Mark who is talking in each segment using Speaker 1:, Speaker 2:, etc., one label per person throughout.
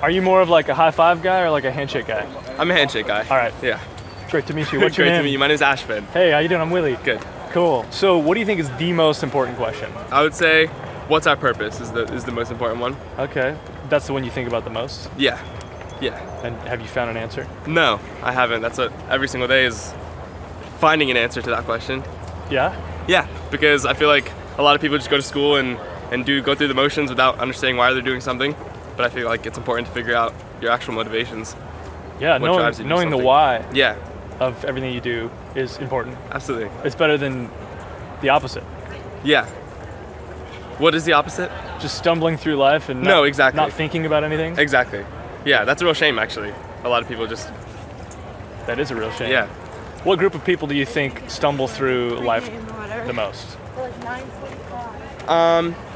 Speaker 1: Are you more of like a high five guy or like a handshake guy?
Speaker 2: I'm a handshake guy.
Speaker 1: All right.
Speaker 2: Yeah.
Speaker 1: Great to meet you. What's your
Speaker 2: Great
Speaker 1: name?
Speaker 2: to meet you. My name's Ashvin.
Speaker 1: Hey, how you doing? I'm Willie.
Speaker 2: Good.
Speaker 1: Cool. So what do you think is the most important question?
Speaker 2: I would say, what's our purpose is the most important one.
Speaker 1: Okay. That's the one you think about the most?
Speaker 2: Yeah. Yeah.
Speaker 1: And have you found an answer?
Speaker 2: No, I haven't. That's what every single day is, finding an answer to that question.
Speaker 1: Yeah?
Speaker 2: Yeah, because I feel like a lot of people just go to school and go through the motions without understanding why they're doing something. But I feel like it's important to figure out your actual motivations.
Speaker 1: Yeah,
Speaker 2: What drives you to do
Speaker 1: knowing the
Speaker 2: something.
Speaker 1: why
Speaker 2: Yeah,
Speaker 1: of everything you do is important.
Speaker 2: absolutely.
Speaker 1: It's better than the opposite.
Speaker 2: Yeah. What is the opposite?
Speaker 1: Just stumbling through life and
Speaker 2: No, exactly.
Speaker 1: not thinking about anything.
Speaker 2: Exactly. Yeah, that's a real shame actually. A lot of people just,
Speaker 1: That is a real shame.
Speaker 2: yeah.
Speaker 1: What group of people do you think stumble through life the most?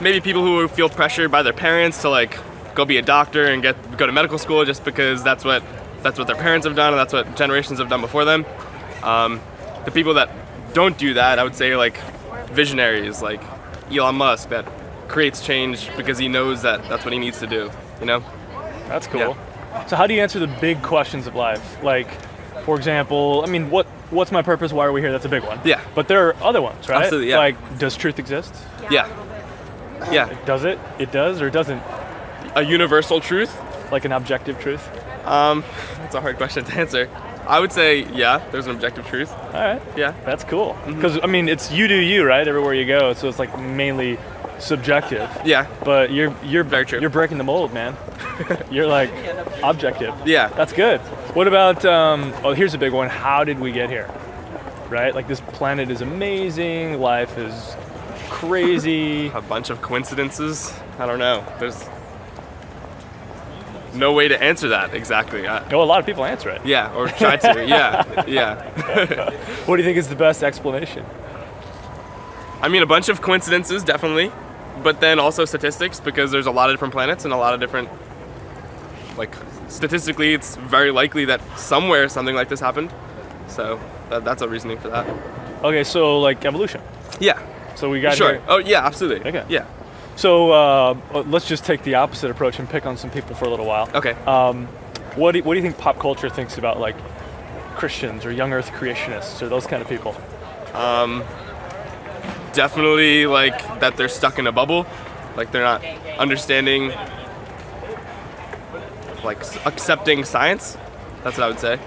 Speaker 2: Maybe people who feel pressured by their parents to like go be a doctor and go to medical school just because that's what their parents have done and that's what generations have done before them. The people that don't do that, I would say like visionaries like Elon Musk that creates change because he knows that that's what he needs to do, you know?
Speaker 1: That's cool. So how do you answer the big questions of life? Like, for example, I mean, what's my purpose? Why are we here? That's a big one.
Speaker 2: Yeah.
Speaker 1: But there are other ones, right?
Speaker 2: Absolutely, yeah.
Speaker 1: Like, does truth exist?
Speaker 2: Yeah. Yeah.
Speaker 1: Does it? It does or it doesn't?
Speaker 2: A universal truth?
Speaker 1: Like an objective truth?
Speaker 2: That's a hard question to answer. I would say, yeah, there's an objective truth.
Speaker 1: All right.
Speaker 2: Yeah.
Speaker 1: That's cool. Because, I mean, it's you do you, right? Everywhere you go. So it's like mainly subjective.
Speaker 2: Yeah.
Speaker 1: But you're
Speaker 2: Very true.
Speaker 1: You're breaking the mold, man. You're like objective.
Speaker 2: Yeah.
Speaker 1: That's good. What about, here's a big one. How did we get here? Right? Like this planet is amazing. Life is crazy.
Speaker 2: A bunch of coincidences? I don't know. There's no way to answer that exactly.
Speaker 1: No, a lot of people answer it.
Speaker 2: Yeah, or try to. Yeah, yeah.
Speaker 1: What do you think is the best explanation?
Speaker 2: I mean, a bunch of coincidences, definitely. But then also statistics, because there's a lot of different planets and a lot of different, like, statistically, it's very likely that somewhere something like this happened. So that's a reasoning for that.
Speaker 1: Okay, so like evolution.
Speaker 2: Yeah.
Speaker 1: So we got
Speaker 2: Sure.
Speaker 1: here.
Speaker 2: Oh, yeah, absolutely.
Speaker 1: Okay.
Speaker 2: Yeah.
Speaker 1: So let's just take the opposite approach and pick on some people for a little while.
Speaker 2: Okay.
Speaker 1: What do you think pop culture thinks about like Christians or young Earth creationists or those kind of people?
Speaker 2: Definitely like that they're stuck in a bubble, like they're not understanding, like accepting science. That's what I would say.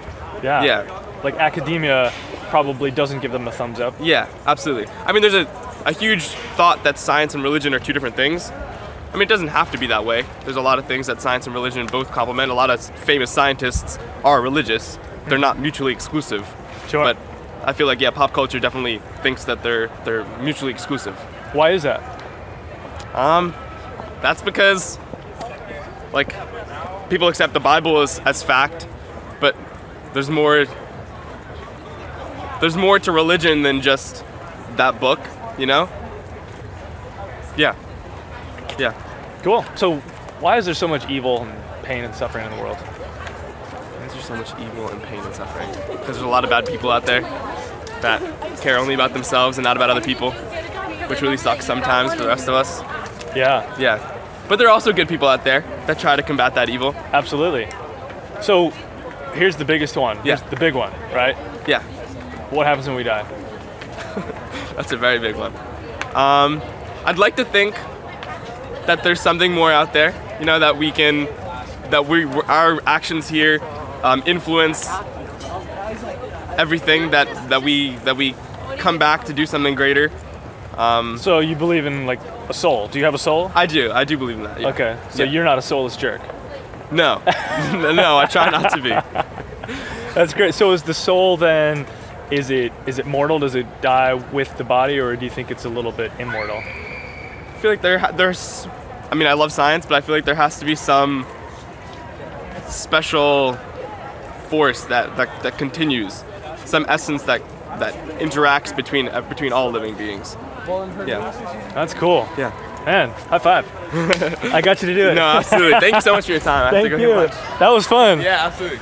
Speaker 1: Yeah.
Speaker 2: Yeah.
Speaker 1: Like academia probably doesn't give them a thumbs up.
Speaker 2: Yeah, absolutely. I mean, there's a huge thought that science and religion are two different things. I mean, it doesn't have to be that way. There's a lot of things that science and religion both complement. A lot of famous scientists are religious. They're not mutually exclusive.
Speaker 1: Sure.
Speaker 2: But I feel like, yeah, pop culture definitely thinks that they're mutually exclusive.
Speaker 1: Why is that?
Speaker 2: That's because, like, people accept the Bible as fact, but there's more to religion than just that book, you know? Yeah. Yeah.
Speaker 1: Cool. So why is there so much evil and pain and suffering in the world?
Speaker 2: Why is there so much evil and pain and suffering? Because there's a lot of bad people out there that care only about themselves and not about other people, which really sucks sometimes for the rest of us.
Speaker 1: Yeah.
Speaker 2: Yeah. But there are also good people out there that try to combat that evil.
Speaker 1: Absolutely. So here's the biggest one.
Speaker 2: Yeah.
Speaker 1: Here's the big one, right?
Speaker 2: Yeah.
Speaker 1: What happens when we die?
Speaker 2: That's a very big one. I'd like to think that there's something more out there, you know, that our actions here influence everything that we come back to do something greater.
Speaker 1: So you believe in like a soul. Do you have a soul?
Speaker 2: I do believe in that. Yeah.
Speaker 1: Okay. So
Speaker 2: Yeah.
Speaker 1: you're not a soulless jerk.
Speaker 2: No, no, I try not to be.
Speaker 1: That's great. So is the soul then, is it mortal? Does it die with the body, or do you think it's a little bit immortal?
Speaker 2: I feel like there's, I mean, I love science, but I feel like there has to be some special force that continues, some essence that interacts between all living beings. Yeah.
Speaker 1: That's cool.
Speaker 2: Yeah.
Speaker 1: Man, high five. I got you to do it.
Speaker 2: No, absolutely. Thank you so much for your time. I have to
Speaker 1: Thank
Speaker 2: go
Speaker 1: you.
Speaker 2: get lunch.
Speaker 1: That was fun.
Speaker 2: Yeah, absolutely.